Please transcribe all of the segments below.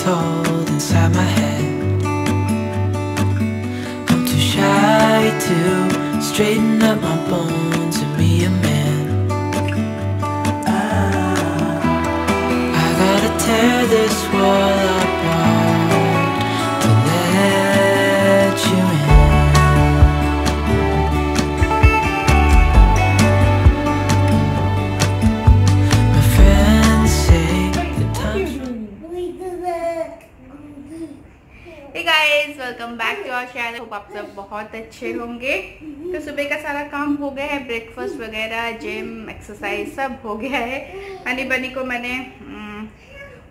told inside my head. I'm too shy to straighten up my bones and be a man. I gotta tear this wall apart to let you in. My friends say the times. Hey guys, welcome back to our channel. Hope आप सब बहुत अच्छे होंगे। तो सुबह का सारा काम हो गया है, ब्रेकफास्ट वगैरह, जिम, एक्सरसाइज सब हो गया है। हनी बनी को मैंने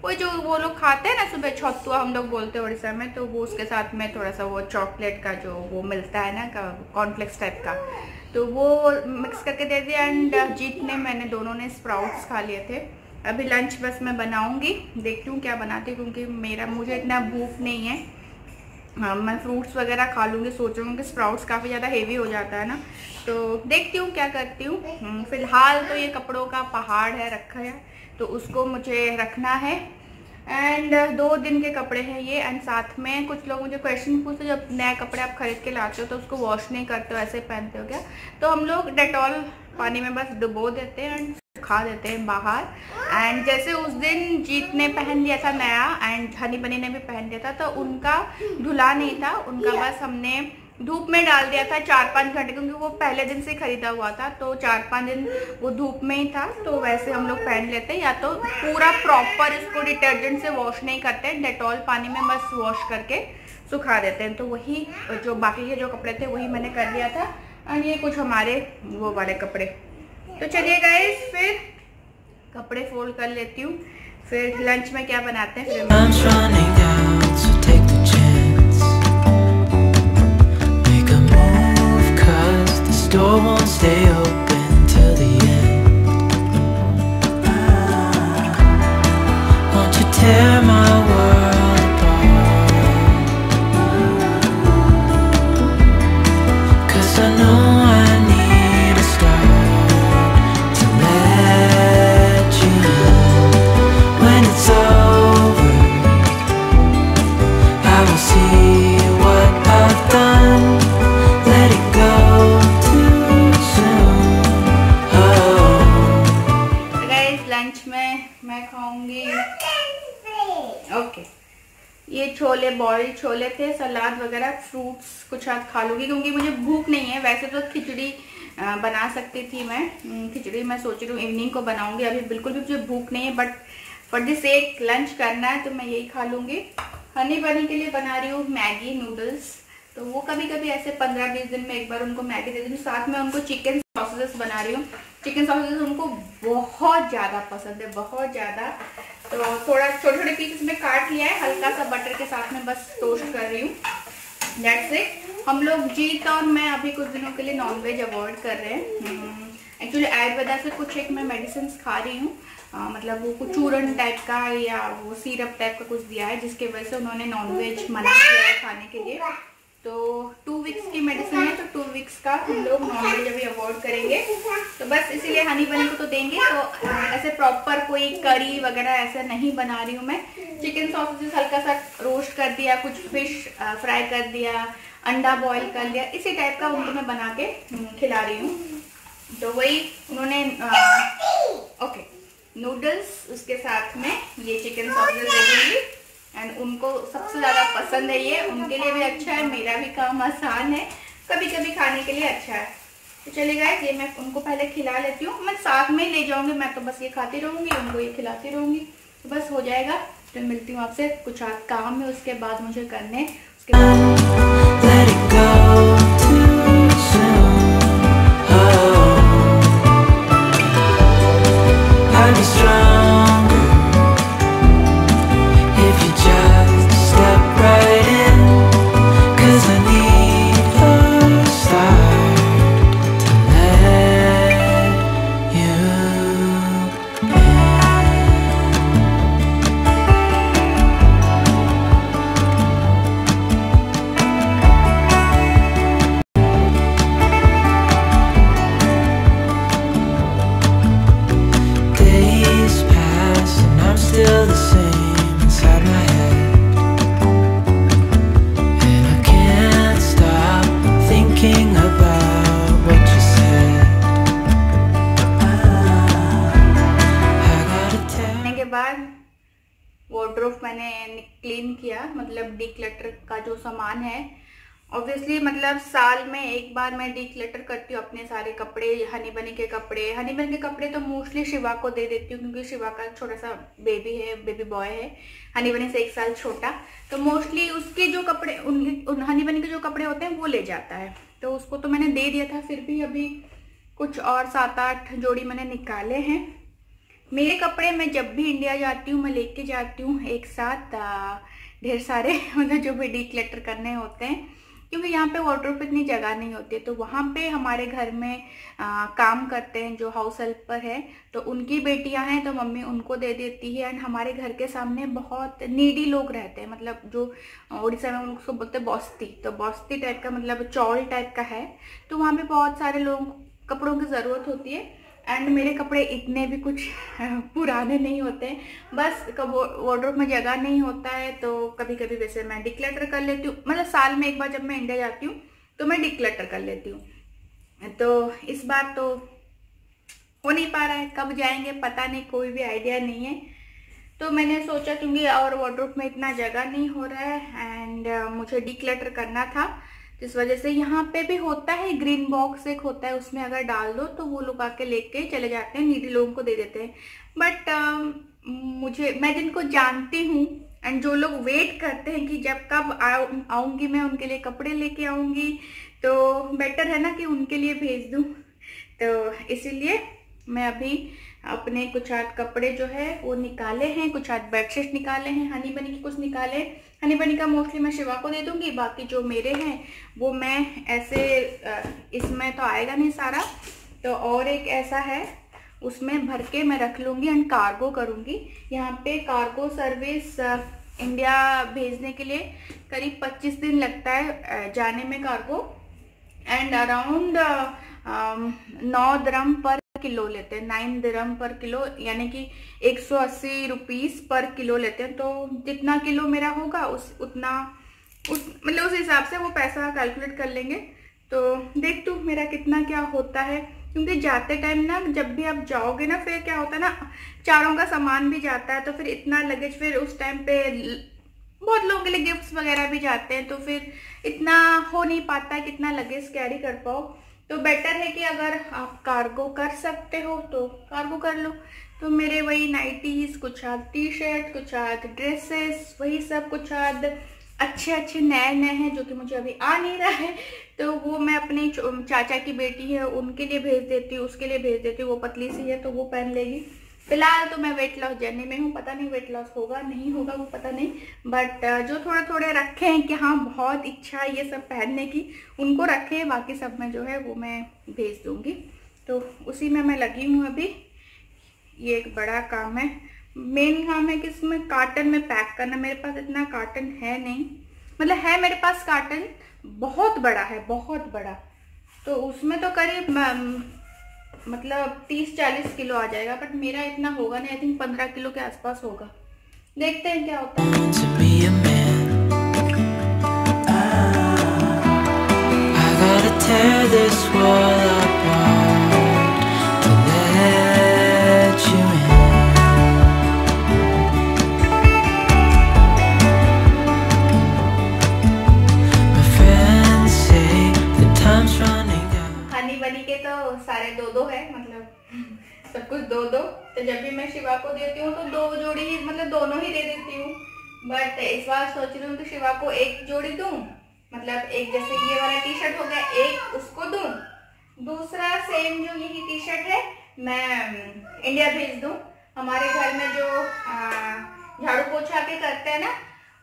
वो जो वो लोग खाते हैं ना सुबह, छतुआ हम लोग बोलते हैं उड़ीसा में, तो वो उसके साथ में थोड़ा सा वो चॉकलेट का जो वो मिलता है ना, कॉर्नफ्लेक्स टाइप का, तो वो मिक्स करके दे दिया। एंड जीत ने, मैंने दोनों ने स्प्राउट्स खा लिए थे। अभी लंच बस मैं बनाऊंगी, देखती हूँ क्या बनाती हूँ, क्योंकि मुझे इतना भूख नहीं है। हाँ, मैं फ्रूट्स वगैरह खा लूँगी। सोच रही हूँ कि स्प्राउट्स काफ़ी ज़्यादा हेवी हो जाता है ना, तो देखती हूँ क्या करती हूँ। फिलहाल तो ये कपड़ों का पहाड़ है रखा है, तो उसको मुझे रखना है। एंड 2 दिन के कपड़े हैं ये। एंड साथ में कुछ लोग मुझे क्वेश्चन पूछते, जब नए कपड़े आप खरीद के लाते हो तो उसको वॉश नहीं करते हो, ऐसे पहनते हो क्या? तो हम लोग डेटॉल पानी में बस डुबो देते हैं एंड खा देते हैं बाहर। एंड जैसे उस दिन जीत ने पहन लिया था नया, एंड हनी बनी ने भी पहन लिया था, तो उनका धुला नहीं था, उनका बस हमने धूप में डाल दिया था 4-5 घंटे, क्योंकि वो पहले दिन से खरीदा हुआ था, तो 4-5 दिन वो धूप में ही था। तो वैसे हम लोग पहन लेते हैं, या तो पूरा प्रॉपर इसको डिटर्जेंट से वॉश नहीं करते हैं, डेटॉल पानी में बस वॉश करके सुखा देते हैं। तो वही जो बाकी के जो कपड़े थे वही मैंने कर लिया था। और ये कुछ हमारे वो वाले कपड़े। तो चलिए गाइस, फिर कपड़े फोल्ड कर लेती हूँ, फिर लंच में क्या बनाते हैं फिर door won't stay open till the end. Won't you tear my world apart? 'Cause I know I need a start to let you in. When it's over, I will see what I've done. Let it go. मैं खाऊंगी ये chole, boiled chole थे, सलाद वगैरह, fruits कुछ आज खा लूँगी, क्योंकि मुझे भूख नहीं है। वैसे तो खिचड़ी बना सकती थी मैं, खिचड़ी मैं सोच रही हूँ इवनिंग को बनाऊंगी। अभी बिल्कुल भी मुझे भूख नहीं है, बट फॉर दिस एक लंच करना है, तो मैं यही खा लूँगी। हनी बनी के लिए बना रही हूँ मैगी नूडल्स, तो वो कभी कभी ऐसे 15-20 दिन में एक बार उनको मैगी दे देती हूँ। साथ में उनको चिकन सॉसेस बना रही हूँ। चिकन सॉसेस उनको बहुत ज़्यादा पसंद है, बहुत ज़्यादा। तो थोड़ा छोटे छोटे पीसेस में काट लिया है, हल्का सा बटर के साथ में बस टोस्ट कर रही हूँ। That's it. हम लोग जीत और मैं अभी कुछ दिनों के लिए नॉनवेज अवॉइड कर रहे हैं। एक्चुअली आयुर्वेदा से कुछ एक मैं मेडिसिन खा रही हूँ, मतलब वो कुछ चूरन टाइप का या वो सिरप टाइप का कुछ दिया है, जिसके वजह से उन्होंने नॉनवेज मना किया है खाने के लिए। तो 2 वीक्स की मेडिसिन है, तो 2 वीक्स का हम लोग नॉनवेज अभी अवॉइड करेंगे। तो बस इसीलिए हनी बनी को तो देंगे, तो ऐसे प्रॉपर कोई करी वगैरह ऐसा नहीं बना रही हूँ मैं। चिकन सॉसेस हल्का सा रोस्ट कर दिया, कुछ फिश फ्राई कर दिया, अंडा बॉईल कर लिया, इसी टाइप का उनको मैं बना के खिला रही हूँ। तो वही उन्होंने ओके नूडल्स, उसके साथ में ये चिकन सॉसेस दे दूँगी। एंड उनको सबसे ज़्यादा पसंद है ये, उनके लिए भी अच्छा है, मेरा भी काम आसान है, कभी कभी खाने के लिए अच्छा है। तो चलिए गाइस, ये मैं उनको पहले खिला लेती हूँ, मैं साथ में ही ले जाऊँगी, मैं तो बस ये खाती रहूँगी, उनको ये खिलाती रहूँगी, तो बस हो जाएगा। तो मिलती हूँ आपसे, कुछ काम है उसके बाद मुझे करने, उसके बाद वार्डरोब मैंने क्लीन किया, मतलब डीक्लटर का जो सामान है। ऑब्वियसली मतलब साल में एक बार मैं डीक्लटर करती हूँ अपने सारे कपड़े, हनी बनी के कपड़े। हनी बनी के कपड़े तो मोस्टली शिवा को दे देती हूँ, क्योंकि शिवा का छोटा सा बेबी है, बेबी बॉय है, हनी बनी से 1 साल छोटा। तो मोस्टली उसके जो कपड़े, हनी बनी के जो कपड़े होते हैं वो ले जाता है, तो उसको तो मैंने दे दिया था। फिर भी अभी कुछ और 7-8 जोड़ी मैंने निकाले हैं। मेरे कपड़े मैं जब भी इंडिया जाती हूँ मैं लेके जाती हूँ एक साथ ढेर सारे, मतलब जो भी डीक्लटर करने होते हैं, क्योंकि यहाँ पे वार्डरोब पे इतनी जगह नहीं होती है। तो वहाँ पे हमारे घर में काम करते हैं जो हाउस हेल्पर है, तो उनकी बेटियां हैं, तो मम्मी उनको दे देती है। एंड हमारे घर के सामने बहुत नीडी लोग रहते हैं, मतलब जो उड़ीसा में उसको बोलते हैं बस्ती, तो बस्ती टाइप का, मतलब चौल टाइप का है। तो वहाँ पे बहुत सारे लोग कपड़ों की ज़रूरत होती है। एंड मेरे कपड़े इतने भी कुछ पुराने नहीं होते हैं, बस वार्डरोब में जगह नहीं होता है, तो कभी कभी वैसे मैं डिक्लटर कर लेती हूँ। मतलब साल में एक बार जब मैं इंडिया जाती हूँ तो मैं डिक्लटर कर लेती हूँ। तो इस बार तो हो नहीं पा रहा है, कब जाएंगे पता नहीं, कोई भी आइडिया नहीं है। तो मैंने सोचा क्योंकि और वार्डरोब में इतना जगह नहीं हो रहा है एंड मुझे डिक्लटर करना था, इस वजह से। यहाँ पे भी होता है ग्रीन बॉक्स एक होता है, उसमें अगर डाल दो तो वो लोग आके लेके चले जाते हैं, नीडी लोगों को दे देते हैं। बट मैं जिनको जानती हूँ एंड जो लोग वेट करते हैं कि जब कब आऊँगी मैं उनके लिए कपड़े लेके आऊँगी, तो बेटर है ना कि उनके लिए भेज दूँ। तो इसीलिए मैं अभी अपने कुछ आध कपड़े जो है वो निकाले हैं, कुछ आध बेडशीट निकाले हैं, हनी बनी की कुछ निकाले। हनी बनी का मोस्टली मैं शिवा को दे दूंगी, बाकी जो मेरे हैं वो मैं ऐसे इसमें तो आएगा नहीं सारा, तो और एक ऐसा है उसमें भर के मैं रख लूँगी एंड कार्गो करूँगी। यहाँ पे कार्गो सर्विस इंडिया भेजने के लिए करीब 25 दिन लगता है जाने में कार्गो, एंड अराउंड 9 दिरहम पर किलो लेते हैं, 9 दिरहम पर किलो, यानी कि 180 रुपीस पर किलो लेते हैं। तो जितना किलो मेरा होगा मतलब उस हिसाब से वो पैसा कैलकुलेट कर लेंगे। तो देख तू मेरा कितना क्या होता है, क्योंकि जाते टाइम ना जब भी आप जाओगे ना फिर क्या होता है ना, चारों का सामान भी जाता है, तो फिर इतना लगेज, फिर उस टाइम पे बहुत लोगों के लिए गिफ्ट्स वगैरह भी जाते हैं, तो फिर इतना हो नहीं पाता है कितना लगेज कैरी कर पाओ। तो बेटर है कि अगर आप कार्गो कर सकते हो तो कार्गो कर लो। तो मेरे वही नाइटीज, कुछ आध टी शर्ट, कुछ आध ड्रेसेस, वही सब कुछ आध अच्छे नए हैं जो कि मुझे अभी आ नहीं रहा है, तो वो मैं अपनी चाचा की बेटी है उनके लिए भेज देती हूँ, उसके लिए भेज देती हूँ। वो पतली सी है तो वो पहन लेगी। फिलहाल तो मैं वेट लॉस जर्नी में हूँ, पता नहीं वेट लॉस होगा नहीं होगा वो पता नहीं, बट जो थोड़े रखे हैं कि हाँ बहुत इच्छा है ये सब पहनने की, उनको रखे हैं, बाकी सब में जो है वो मैं भेज दूँगी। तो उसी में मैं लगी हूँ अभी। ये एक बड़ा काम है, मेन काम है कि इसमें कार्टन में पैक करना। मेरे पास इतना कार्टन है नहीं, मतलब है मेरे पास कार्टन, बहुत बड़ा है, बहुत बड़ा, तो उसमें तो करीब मतलब 30-40 किलो आ जाएगा, बट मेरा इतना होगा नहीं, आई थिंक 15 किलो के आसपास होगा। देखते हैं क्या होता है। हनी बनी के तो सारे दो है, मतलब सब कुछ दो। तो जब भी मैं शिवा को देती हूँ तो 2 जोड़ी ही, मतलब दोनों ही दे देती हूँ। बट इस बार सोच रही हूँ कि शिवा को 1 जोड़ी दूँ, मतलब एक जैसे ये वाला टी शर्ट हो गया, एक उसको दूँ, दूसरा सेम जो यही टी शर्ट है मैं इंडिया भेज दूँ। हमारे घर में जो झाड़ू पोछा के करते हैं ना,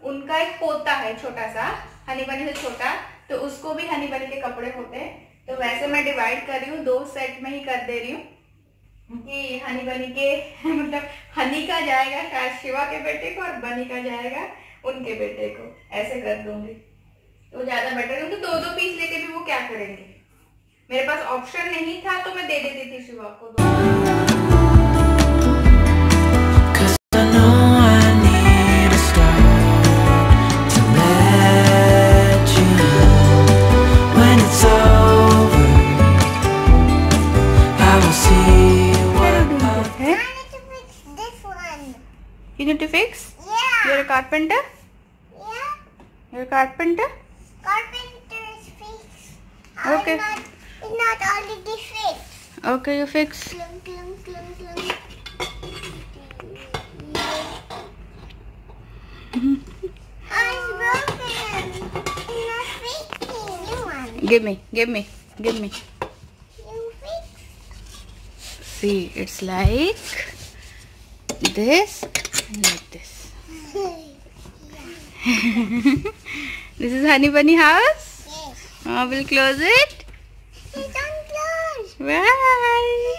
उनका एक पोता है छोटा सा, हनी बनी से छोटा, तो उसको भी हनी बनी के कपड़े होते हैं। तो वैसे मैं डिवाइड कर रही हूँ, 2 सेट में ही कर दे रही हूँ कि हनी बनी के मतलब हनी का जाएगा शायद शिवा के बेटे को और बनी का जाएगा उनके बेटे को, ऐसे कर दूंगी तो ज्यादा बेटर है। तो 2 पीस लेके भी वो क्या करेंगे, मेरे पास ऑप्शन नहीं था तो मैं दे देती थी शिवा को 2। You need to fix? Yeah. You're a carpenter? Yeah. You're a carpenter? Carpenter's fix. Okay. It's not already fixed. Okay, you fix. Clum, clum, clum, clum. Oh, it's broken. It's not fixing. New one. Give me, give me, give me. You fix. See, it's like this and like this. This is Honey Bunny house. Yes. Mama will close it. It's unclosed. Bye.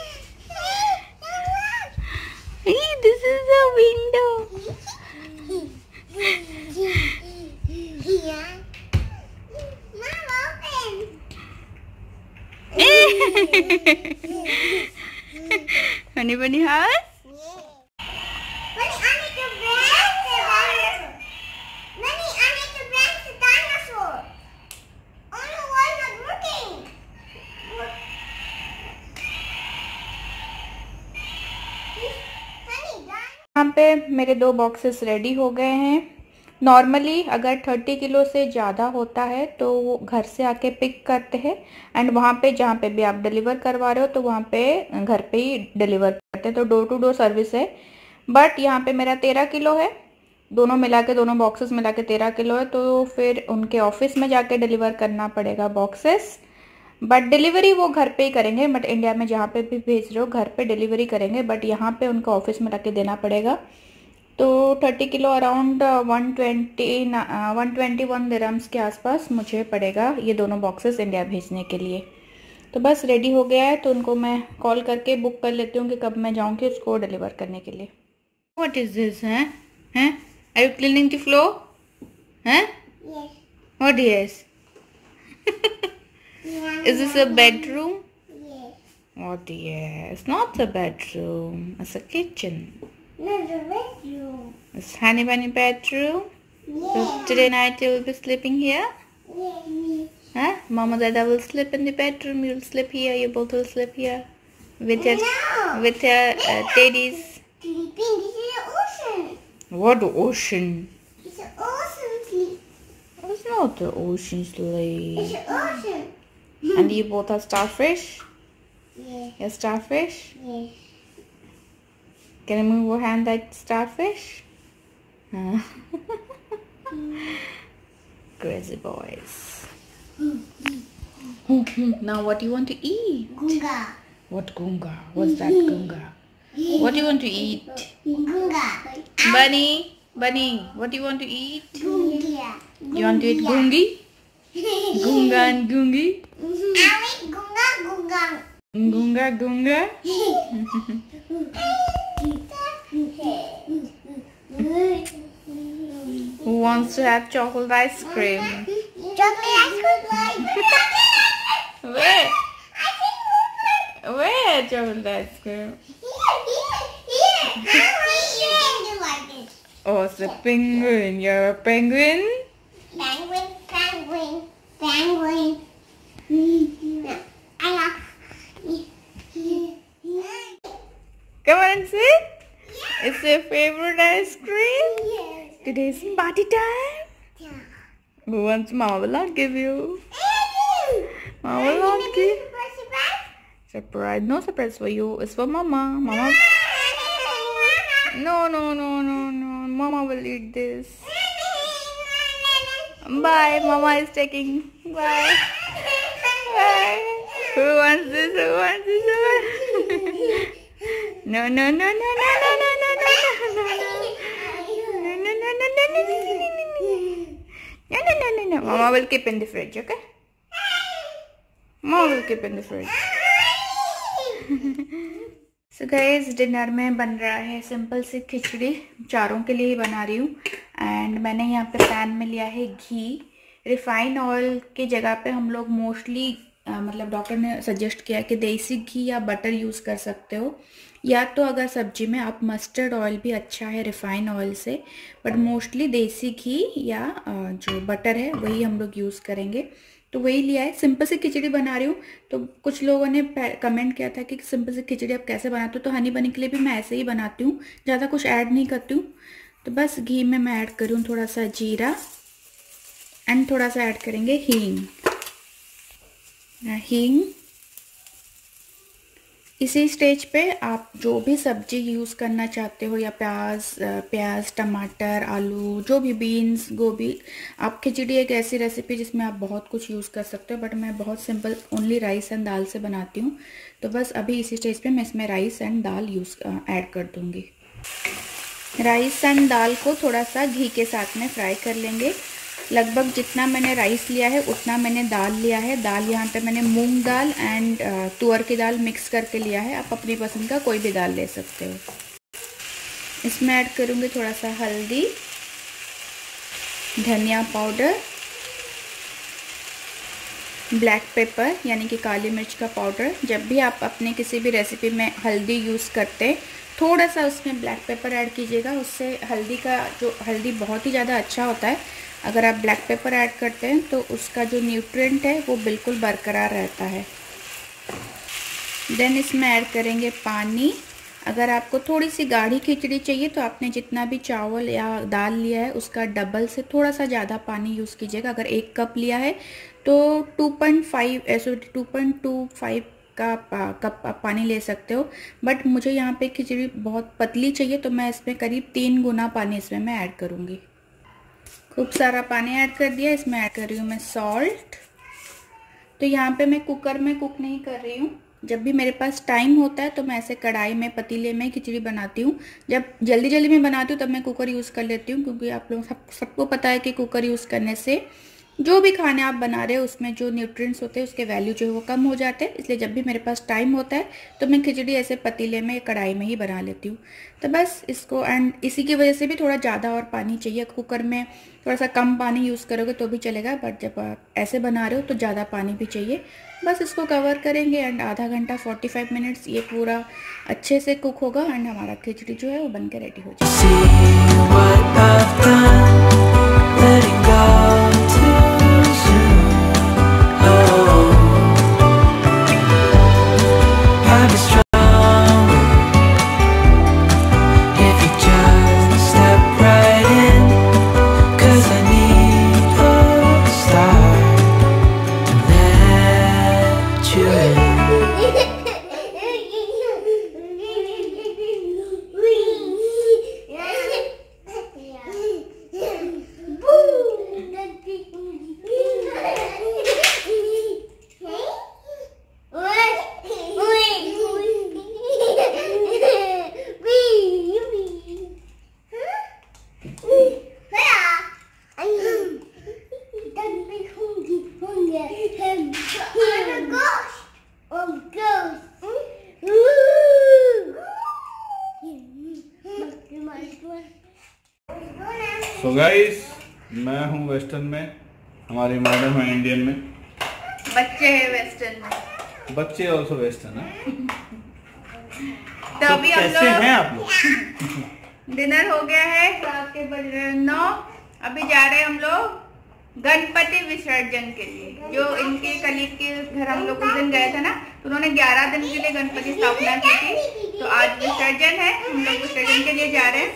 Hey, this is the window. Yeah. Mom, open. Honey Bunny house. यहाँ पे मेरे 2 boxes ready हो गए हैं। Normally अगर 30 kilo से ज़्यादा होता है तो वो घर से आके पिक करते हैं एंड वहाँ पे जहाँ पे भी आप डिलीवर करवा रहे हो तो वहाँ पे घर पे ही डिलीवर करते हैं, तो डोर टू डोर सर्विस है। बट यहाँ पे मेरा 13 किलो है, दोनों मिला के, दोनों बॉक्सेस मिला के 13 किलो है, तो फिर उनके ऑफिस में जाके डिलीवर करना पड़ेगा बॉक्सेस। बट डिलीवरी वो घर पे ही करेंगे, बट इंडिया में जहाँ पे भी भेज रहे हो घर पे डिलीवरी करेंगे, बट यहाँ पे उनका ऑफिस में लाके देना पड़ेगा। तो 30 किलो अराउंड 121 दिरहम्स के आसपास मुझे पड़ेगा ये दोनों बॉक्सेस इंडिया भेजने के लिए। तो बस रेडी हो गया है, तो उनको मैं कॉल करके बुक कर लेती हूँ कि कब मैं जाऊँगी उसको डिलीवर करने के लिए। What is this? हैं? Are you cleaning the floor? हैं? Yes. What is? Is this a bedroom? Yes. Oh dear, it's not a bedroom, it's a kitchen. No, the bedroom. It's Honey Bunny bedroom. So Yes. today night you will be sleeping here? Yes. Huh? Mama Dada will sleep in the bedroom, you'll sleep here, you both will sleep here. With your, No. with your teddies. Sleeping. This is an ocean. What ocean? It's an ocean sleep. It's not the ocean sleep. It's an ocean. And you both are starfish? Yes. You're starfish? Yes. Can you move your hand like starfish? Huh? Crazy boys. Now what do you want to eat? Gunga. What gunga? What's that gunga? What do you want to eat? Gunga. Bunny, Bunny, what do you want to eat? Gungia. You want to eat gungi? Gunga and gungi? I like gunga, gunga. Gunga, gunga? Who wants to have chocolate ice cream? Chocolate ice cream. Where? Where chocolate ice cream? Here. You like it. Oh, it's a penguin. You're a penguin? Penguin, penguin, penguin. I love. Come on and sit. It's your favorite ice cream? Yes. Today's party time. Yeah. Who wants? Mama will not give you. Mama will not give. Surprise. No surprise for you. It's for Mama. Mama. No, no, no, no, no. Mama will eat this. Bye. Mama is taking. Bye. Bye. Who wants this? Who wants this? Who wants... No, no, no, no, no, no, no, no, no, no, no, no, no, no, no, no. Mama will keep in the fridge, okay? Mama will keep in the fridge. So guys, dinner में बन रहा है simple सी खिचड़ी, चारों के लिए ही बना रही हूँ। एंड मैंने यहाँ पे पैन में लिया है घी। रिफाइन ऑयल की जगह पे हम लोग मोस्टली मतलब डॉक्टर ने सजेस्ट किया कि देसी घी या बटर यूज़ कर सकते हो, या तो अगर सब्जी में आप मस्टर्ड ऑयल भी अच्छा है रिफाइन ऑयल से, बट मोस्टली देसी घी या जो बटर है वही हम लोग यूज़ करेंगे। तो वही लिया है। सिंपल सी खिचड़ी बना रही हूँ। तो कुछ लोगों ने कमेंट किया था कि सिंपल सी खिचड़ी आप कैसे बनाते हो, तो हनी बनी के लिए भी मैं ऐसे ही बनाती हूँ, ज़्यादा कुछ ऐड नहीं करती हूँ। तो बस घी में मैं ऐड करूँ थोड़ा सा जीरा एंड थोड़ा सा ऐड करेंगे हींग। इसी स्टेज पे आप जो भी सब्जी यूज़ करना चाहते हो, या प्याज टमाटर आलू जो भी, बीन्स गोभी, आप खिचड़ी एक ऐसी रेसिपी जिसमें आप बहुत कुछ यूज़ कर सकते हो, बट मैं बहुत सिंपल ओनली राइस एंड दाल से बनाती हूँ। तो बस अभी इसी स्टेज पे मैं इसमें राइस एंड दाल ऐड कर दूँगी। राइस एंड दाल को थोड़ा सा घी के साथ में फ्राई कर लेंगे। लगभग जितना मैंने राइस लिया है उतना मैंने दाल लिया है। दाल यहाँ पे मैंने मूंग दाल एंड तुअर की दाल मिक्स करके लिया है। आप अपनी पसंद का कोई भी दाल ले सकते हो। इसमें ऐड करूँगी थोड़ा सा हल्दी, धनिया पाउडर, ब्लैक पेपर यानी कि काली मिर्च का पाउडर। जब भी आप अपने किसी भी रेसिपी में हल्दी यूज़ करते हैं, थोड़ा सा उसमें ब्लैक पेपर ऐड कीजिएगा। उससे हल्दी बहुत ही ज़्यादा अच्छा होता है। अगर आप ब्लैक पेपर ऐड करते हैं तो उसका जो न्यूट्रिएंट है वो बिल्कुल बरकरार रहता है। देन इसमें ऐड करेंगे पानी। अगर आपको थोड़ी सी गाढ़ी खिचड़ी चाहिए तो आपने जितना भी चावल या दाल लिया है उसका डबल से थोड़ा सा ज़्यादा पानी यूज़ कीजिएगा। अगर 1 कप लिया है तो 2.25 कप आप पानी ले सकते हो। बट मुझे यहाँ पे खिचड़ी बहुत पतली चाहिए तो मैं इसमें करीब 3 गुना पानी इसमें मैं ऐड करूँगी। खूब सारा पानी ऐड कर दिया। इसमें ऐड कर रही हूँ मैं सॉल्ट। तो यहाँ पे मैं कुकर में कुक नहीं कर रही हूँ। जब भी मेरे पास टाइम होता है तो मैं ऐसे कढ़ाई में पतीले में खिचड़ी बनाती हूँ। जब जल्दी में बनाती हूँ तब मैं कुकर यूज़ कर लेती हूँ, क्योंकि आप लोग सबको पता है कि कुकर यूज़ करने से जो भी खाने आप बना रहे हो उसमें जो न्यूट्रिएंट्स होते हैं उसके वैल्यू जो है वो कम हो जाते हैं। इसलिए जब भी मेरे पास टाइम होता है तो मैं खिचड़ी ऐसे पतीले में कढ़ाई में ही बना लेती हूँ। तो बस इसको, एंड इसी की वजह से भी थोड़ा ज़्यादा और पानी चाहिए। कुकर में थोड़ा सा कम पानी यूज़ करोगे तो भी चलेगा, बट जब आप ऐसे बना रहे हो तो ज़्यादा पानी भी चाहिए। बस इसको कवर करेंगे एंड आधा घंटा 45 मिनट्स ये पूरा अच्छे से कुक होगा एंड हमारा खिचड़ी जो है वो बन के रेडी हो सो गाइस, मैं हूँ वेस्टर्न में, हमारी मैडम है इंडियन में, बच्चे हैं वेस्टर्न में, बच्चे ऑल्सो वेस्टर्न है। तो अभी कैसे हैं आप लोग? डिनर हो गया है, रात के बज रहे 9। अभी जा रहे हैं हम लोग गणपति विसर्जन के लिए। जो इनके कलीग के घर हम लोग उस दिन गए थे ना, तो उन्होंने 11 दिन के लिए गणपति स्थापना की थी। तो आज विसर्जन है, हम लोग विसर्जन के लिए जा रहे हैं।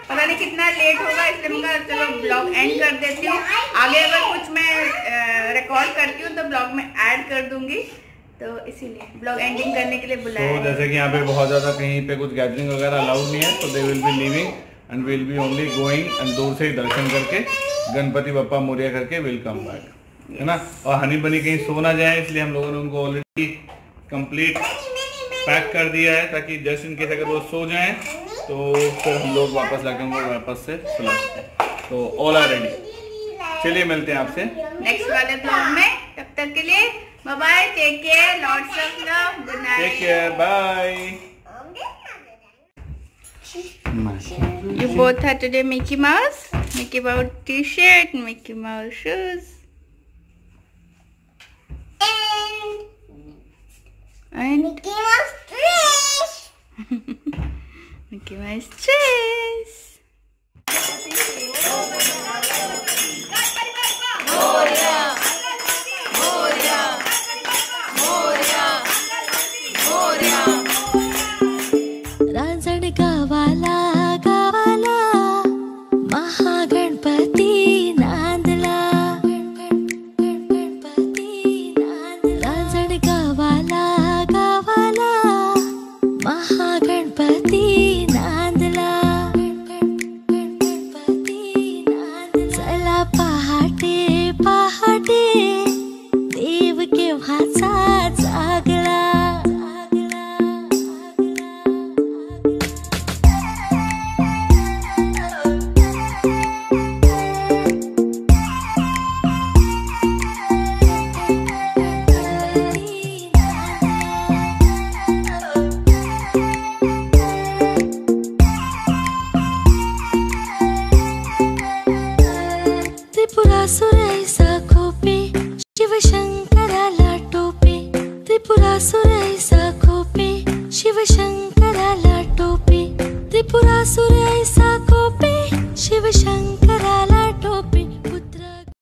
पता नहीं कितना लेट होगा, इसलिए मैं चलो ब्लॉग एंड कर देती हूँ। आगे अगर कुछ मैं रिकॉर्ड करती हूँ तो ब्लॉग में ऐड कर दूंगी, तो इसीलिए ब्लॉग एंडिंग करने के लिए बुलाया। तो जैसे कि यहाँ पे बहुत ज्यादा कहीं पे कुछ गैदरिंग वगैरह अलाउड नहीं है, तो they will be living and will be only going and दूर से ही दर्शन करके गणपति बप्पा मोरिया करके विल कम बैक, है ना। और हनी बनी कहीं सो ना जाए, इसलिए हम लोगों ने उनको ऑलरेडी कंप्लीट पैक कर दिया है, ताकि जस्ट इन केस अगर वो सो जाएं तो फिर हम लोग वापस लाके उनको वापस से सुला सकते हैं। तो ऑल आर रेडी। चलिए मिलते हैं आपसे नेक्स्ट वाले ब्लॉग में। तब तक के लिए bye bye, take care, lots of love, good night, take care, bye. You both have today Mickey Mouse t-shirt, Mickey Mouse shoes, and Mickey Mouse dress. Mickey Mouse dress. Moria, Moria, त्रिपुरासुरैसा खोपे शिवशंकराला टोपे त्रिपुरासुरैसा खोपे शिवशंकराला टोपे त्रिपुरासुर